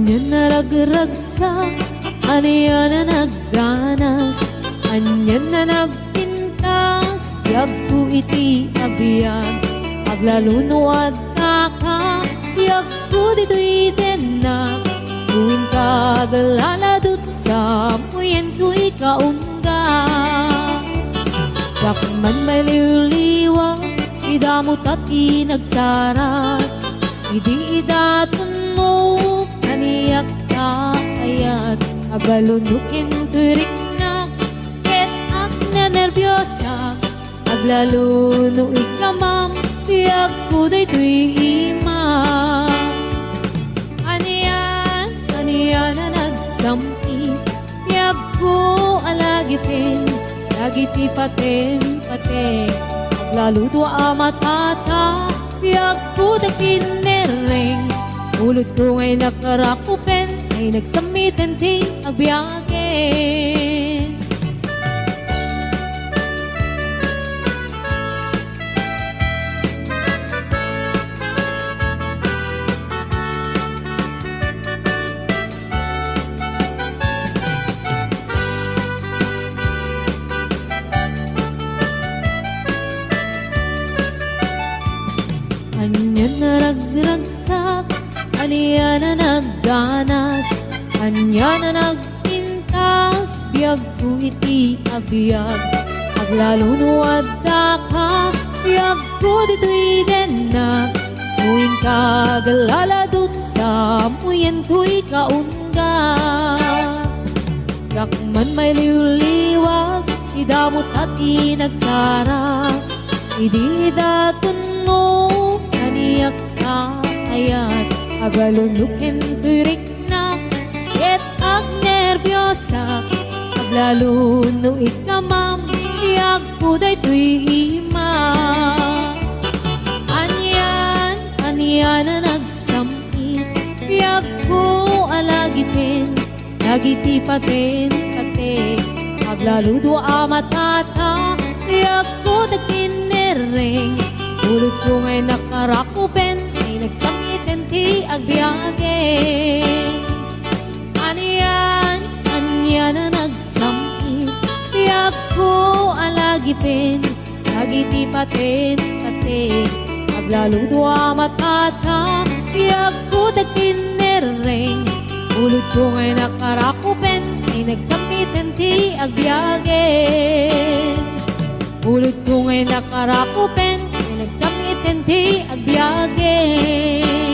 Anyan na ragragsak, aniyan na nagganas, anyan na nagpintas, biyag ko iti agbyag, aglalunuad ka, biyag ko dito'y denak, tuwin ka aglaladot sa muyen ko'y kaungga. Dakman may liwliwa, idamot at inagsarat, idi idatun mo, kaniyak ka ayat, agalunukin to'y riknak, ket ak na nervyosa, aglaluno ikamam, biyag ko dayto'y imam. Aniyan na nagsampi, biyag ko alagipin, lagiti paten, aglaluto amatata, biyag ko dakinereng, ulod ko ngay nakarakupen, ay nagsamitan di agbyagin. Anyan na ragragsak, aniyan na nagganas, anyan na nagpintas, biyag ko iti agbyag, aglalunuad ka, biyag ko dito'y denak, muin ka aglaladot sa muyen ko'y kaungga. Dakman may liwliwag, idamot at inagsara, idi daton mo, kaniyak ka ayat, agalunukin to'y riknak, ket ak nervyosa, aglaluno ikamam, biyag ko dayto'y imam. Anyan na nagsampi, biyag ko alagipin, lagiti paten, aglaludo amatata, biyag ko dakinereng, ulod ko ngay nakarakupen, ay nagsamitan ti agbyagin. Anyan na nagsampi, biyag ko alagipin, lagiti paten, aglaludo amatata, biyag ko dakinereng, ulod ko ngay nakarakupen, ay nagsamitan ti agbyagin. Ulod ko ngay nakarakupen, ay nagsamitan ti agbyagin.